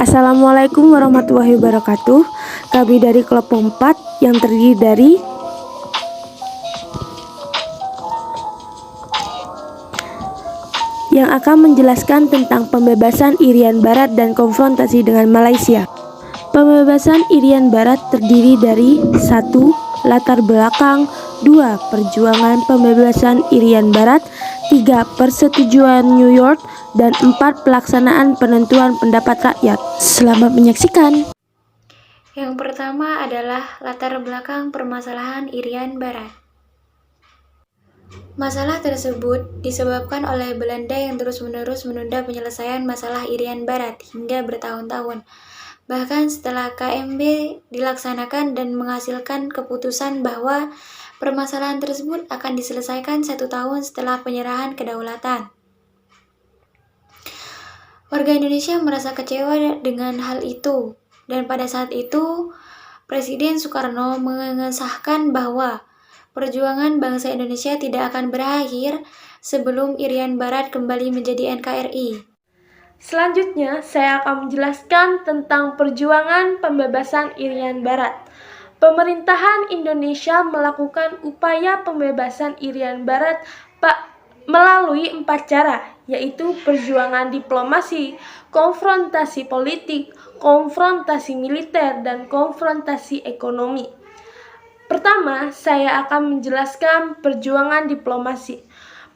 Assalamualaikum warahmatullahi wabarakatuh. Kami dari kelompok 4 yang terdiri dari yang akan menjelaskan tentang pembebasan Irian Barat dan konfrontasi dengan Malaysia. Pembebasan Irian Barat terdiri dari 1. Latar belakang, 2. Perjuangan pembebasan Irian Barat, 3. Persetujuan New York, dan 4. Pelaksanaan penentuan pendapat rakyat. Selamat menyaksikan. Yang pertama adalah latar belakang permasalahan Irian Barat. Masalah tersebut disebabkan oleh Belanda yang terus-menerus menunda penyelesaian masalah Irian Barat hingga bertahun-tahun. Bahkan setelah KMB dilaksanakan dan menghasilkan keputusan bahwa permasalahan tersebut akan diselesaikan 1 tahun setelah penyerahan kedaulatan. Warga Indonesia merasa kecewa dengan hal itu, dan pada saat itu Presiden Soekarno mengesahkan bahwa perjuangan bangsa Indonesia tidak akan berakhir sebelum Irian Barat kembali menjadi NKRI. Selanjutnya, saya akan menjelaskan tentang perjuangan pembebasan Irian Barat. Pemerintahan Indonesia melakukan upaya pembebasan Irian Barat melalui 4 cara, yaitu perjuangan diplomasi, konfrontasi politik, konfrontasi militer, dan konfrontasi ekonomi. Pertama, saya akan menjelaskan perjuangan diplomasi.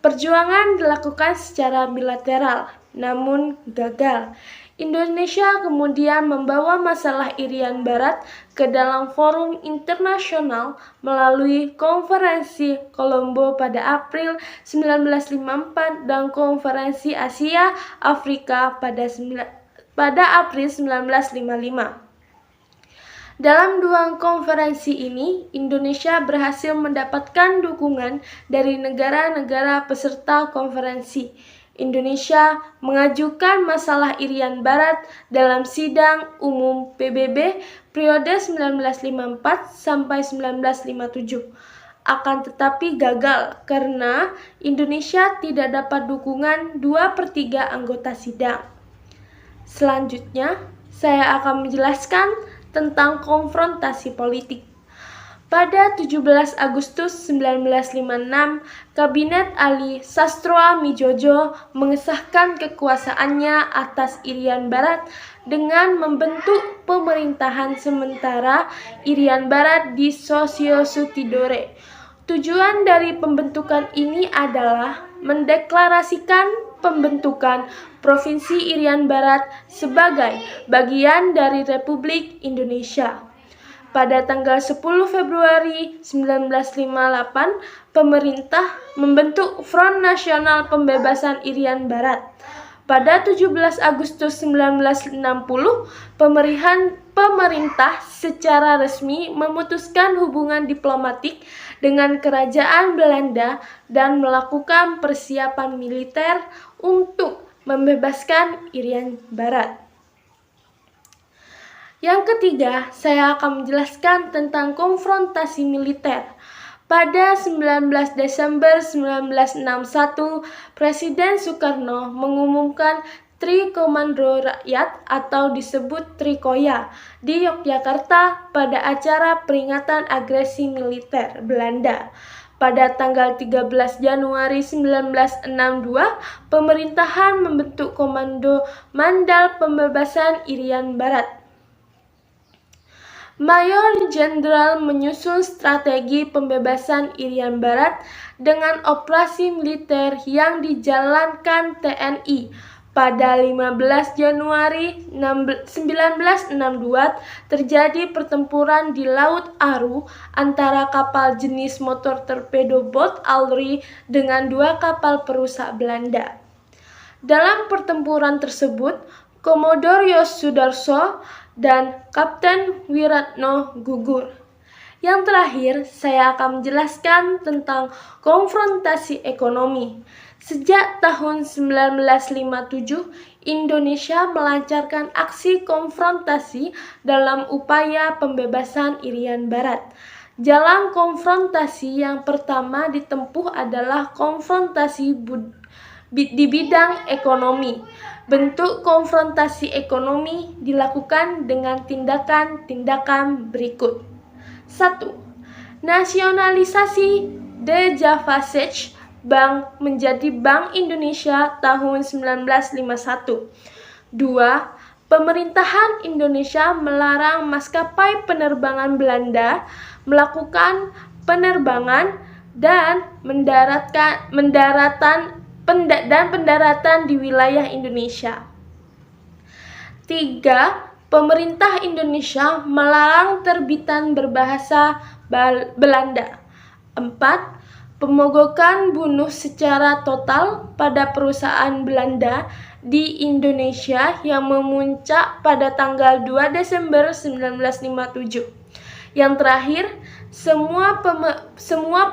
Perjuangan dilakukan secara bilateral, namun gagal. Indonesia kemudian membawa masalah Irian Barat ke dalam forum internasional melalui Konferensi Kolombo pada April 1954 dan Konferensi Asia Afrika pada April 1955. Dalam 2 konferensi ini, Indonesia berhasil mendapatkan dukungan dari negara-negara peserta konferensi. Indonesia mengajukan masalah Irian Barat dalam Sidang Umum PBB periode 1954 sampai 1957. Akan tetapi gagal karena Indonesia tidak dapat dukungan 2/3 anggota sidang. Selanjutnya, saya akan menjelaskan tentang konfrontasi politik. Pada 17 Agustus 1956, Kabinet Ali Sastroamidjojo mengesahkan kekuasaannya atas Irian Barat dengan membentuk pemerintahan sementara Irian Barat di Sosio-Sutidore. Tujuan dari pembentukan ini adalah mendeklarasikan pembentukan Provinsi Irian Barat sebagai bagian dari Republik Indonesia. Pada tanggal 10 Februari 1958, pemerintah membentuk Front Nasional Pembebasan Irian Barat. Pada 17 Agustus 1960, pemerintah secara resmi memutuskan hubungan diplomatik dengan Kerajaan Belanda dan melakukan persiapan militer untuk membebaskan Irian Barat. Yang ketiga, saya akan menjelaskan tentang konfrontasi militer. Pada 19 Desember 1961, Presiden Soekarno mengumumkan Trikomando Rakyat atau disebut Trikoya di Yogyakarta pada acara peringatan agresi militer Belanda. Pada tanggal 13 Januari 1962, pemerintahan membentuk Komando Mandal Pembebasan Irian Barat. Mayor Jenderal menyusun strategi pembebasan Irian Barat dengan operasi militer yang dijalankan TNI. Pada 15 Januari 1962 terjadi pertempuran di Laut Aru antara kapal jenis motor torpedo Boot Alry dengan 2 kapal perusak Belanda. Dalam pertempuran tersebut, Komodor Yos Sudarso dan Kapten Wiratno gugur. Yang terakhir, saya akan menjelaskan tentang konfrontasi ekonomi. Sejak tahun 1957, Indonesia melancarkan aksi konfrontasi dalam upaya pembebasan Irian Barat. Jalan konfrontasi yang pertama ditempuh adalah konfrontasi di bidang ekonomi. Bentuk konfrontasi ekonomi dilakukan dengan tindakan-tindakan berikut. 1. Nasionalisasi The Java Sage Bank menjadi Bank Indonesia tahun 1951. 2. Pemerintahan Indonesia melarang maskapai penerbangan Belanda melakukan penerbangan dan pendaratan di wilayah Indonesia. 3. Pemerintah Indonesia melarang terbitan berbahasa Belanda. 4. Pemogokan bunuh secara total pada perusahaan Belanda di Indonesia yang memuncak pada tanggal 2 Desember 1957. Yang terakhir, semua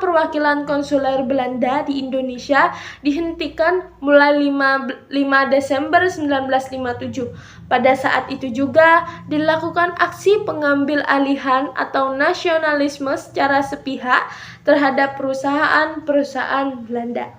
perwakilan konsuler Belanda di Indonesia dihentikan mulai 5 Desember 1957. Pada saat itu juga dilakukan aksi pengambil alihan atau nasionalisme secara sepihak terhadap perusahaan-perusahaan Belanda.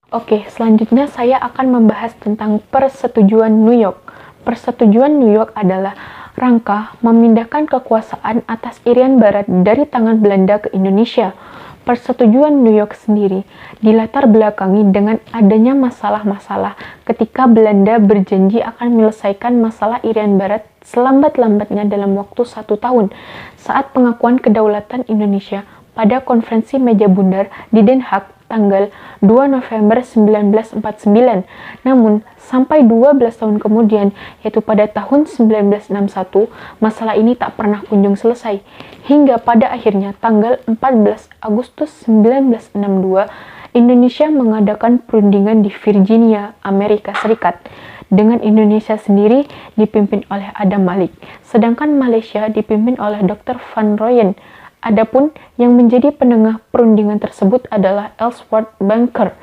Oke, selanjutnya saya akan membahas tentang Persetujuan New York. Persetujuan New York adalah rangka memindahkan kekuasaan atas Irian Barat dari tangan Belanda ke Indonesia. Persetujuan New York sendiri dilatar belakangi dengan adanya masalah-masalah ketika Belanda berjanji akan menyelesaikan masalah Irian Barat selambat-lambatnya dalam waktu 1 tahun saat pengakuan kedaulatan Indonesia pada konferensi meja bundar di Den Haag tanggal 2 November 1949. Namun, sampai 12 tahun kemudian, yaitu pada tahun 1961, masalah ini tak pernah kunjung selesai. Hingga pada akhirnya tanggal 14 Agustus 1962, Indonesia mengadakan perundingan di Virginia, Amerika Serikat. Dengan Indonesia sendiri dipimpin oleh Adam Malik, sedangkan Malaysia dipimpin oleh Dr. Van Rooyen. Adapun yang menjadi penengah perundingan tersebut adalah Ellsworth Bunker.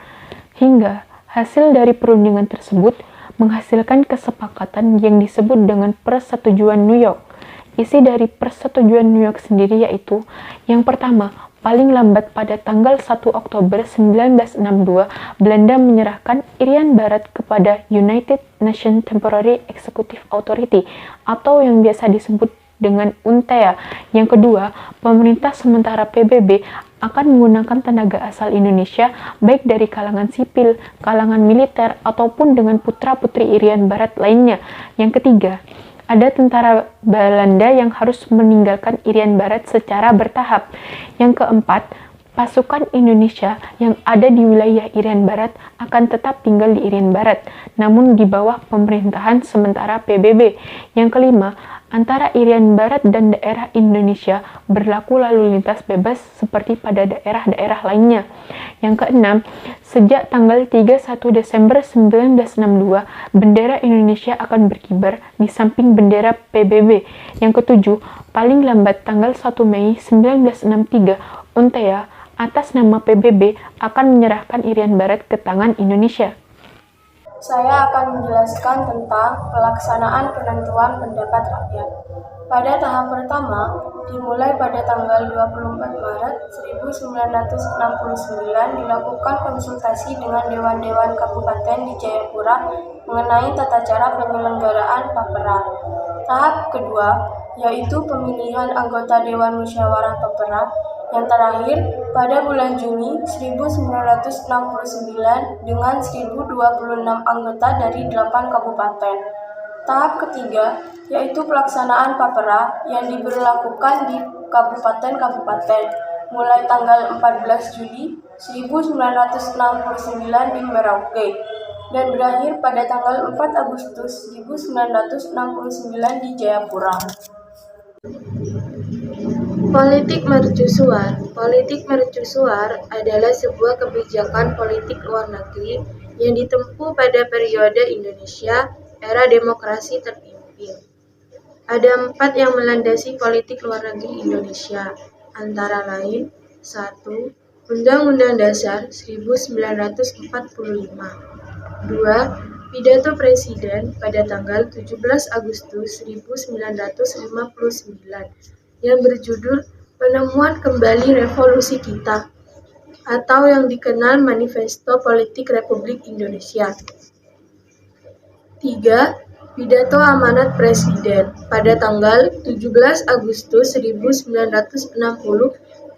Hingga hasil dari perundingan tersebut menghasilkan kesepakatan yang disebut dengan Persetujuan New York. Isi dari Persetujuan New York sendiri yaitu, yang pertama, paling lambat pada tanggal 1 Oktober 1962, Belanda menyerahkan Irian Barat kepada United Nations Temporary Executive Authority atau yang biasa disebut dengan UNTEA. Yang kedua, pemerintah sementara PBB akan menggunakan tenaga asal Indonesia baik dari kalangan sipil, kalangan militer, ataupun dengan putra-putri Irian Barat lainnya. Yang ketiga, ada tentara Belanda yang harus meninggalkan Irian Barat secara bertahap. Yang keempat, pasukan Indonesia yang ada di wilayah Irian Barat akan tetap tinggal di Irian Barat, namun di bawah pemerintahan sementara PBB. Yang kelima, antara Irian Barat dan daerah Indonesia berlaku lalu lintas bebas seperti pada daerah-daerah lainnya. Yang keenam, sejak tanggal 31 Desember 1962, bendera Indonesia akan berkibar di samping bendera PBB. Yang ketujuh, paling lambat tanggal 1 Mei 1963, UNTEA atas nama PBB akan menyerahkan Irian Barat ke tangan Indonesia. Saya akan menjelaskan tentang pelaksanaan penentuan pendapat rakyat. Pada tahap pertama, dimulai pada tanggal 24 Maret 1969 dilakukan konsultasi dengan Dewan-Dewan Kabupaten di Jayapura mengenai tata cara penyelenggaraan Papera. Tahap kedua, yaitu pemilihan anggota Dewan Musyawarah Papera. Yang terakhir, pada bulan Juni 1969 dengan 1026 anggota dari 8 kabupaten. Tahap ketiga, yaitu pelaksanaan Papera yang diberlakukan di kabupaten-kabupaten, mulai tanggal 14 Juli 1969 di Merauke, dan berakhir pada tanggal 4 Agustus 1969 di Jayapura. Politik mercusuar. Politik mercusuar adalah sebuah kebijakan politik luar negeri yang ditempuh pada periode Indonesia era demokrasi terpimpin. Ada 4 yang melandasi politik luar negeri Indonesia, antara lain 1. Undang-Undang Dasar 1945. 2. Pidato Presiden pada tanggal 17 Agustus 1959 yang berjudul Penemuan Kembali Revolusi Kita, atau yang dikenal Manifesto Politik Republik Indonesia. 3. 3. Pidato Amanat Presiden pada tanggal 17 Agustus 1960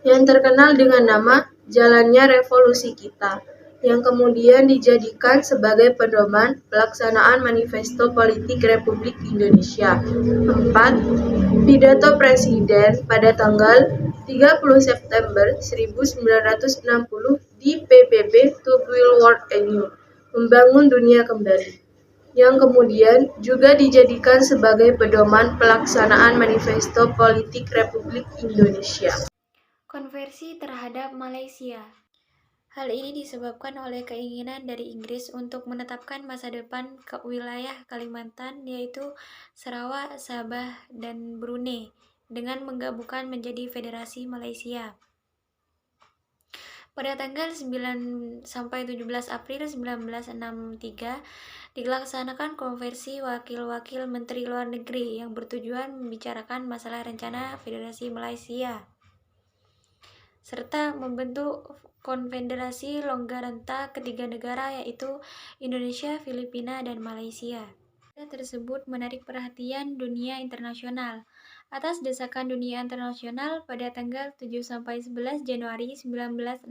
yang terkenal dengan nama Jalannya Revolusi Kita, yang kemudian dijadikan sebagai pedoman pelaksanaan Manifesto Politik Republik Indonesia. 4. Pidato Presiden pada tanggal 30 September 1960 di PBB To Build World Anew, membangun dunia kembali, yang kemudian juga dijadikan sebagai pedoman pelaksanaan Manifesto Politik Republik Indonesia. Konversi terhadap Malaysia. Hal ini disebabkan oleh keinginan dari Inggris untuk menetapkan masa depan ke wilayah Kalimantan, yaitu Sarawak, Sabah, dan Brunei, dengan menggabungkan menjadi Federasi Malaysia. Pada tanggal 9-17 April 1963, dilaksanakan konversi wakil-wakil Menteri Luar Negeri yang bertujuan membicarakan masalah rencana Federasi Malaysia, serta membentuk konfederasi longgaranta ketiga negara, yaitu Indonesia, Filipina, dan Malaysia. Tersebut menarik perhatian dunia internasional. Atas desakan dunia internasional, pada tanggal 7-11 Januari 1964,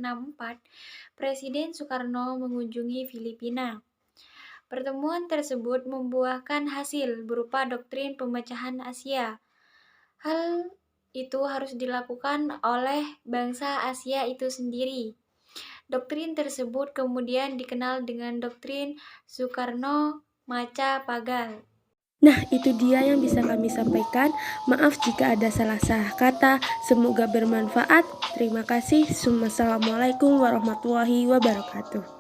Presiden Soekarno mengunjungi Filipina. Pertemuan tersebut membuahkan hasil berupa doktrin pemecahan Asia. Hal itu harus dilakukan oleh bangsa Asia itu sendiri. Doktrin tersebut kemudian dikenal dengan doktrin Soekarno-Macapagal. Nah, itu dia yang bisa kami sampaikan. Maaf jika ada salah-salah kata. Semoga bermanfaat. Terima kasih. Wassalamualaikum warahmatullahi wabarakatuh.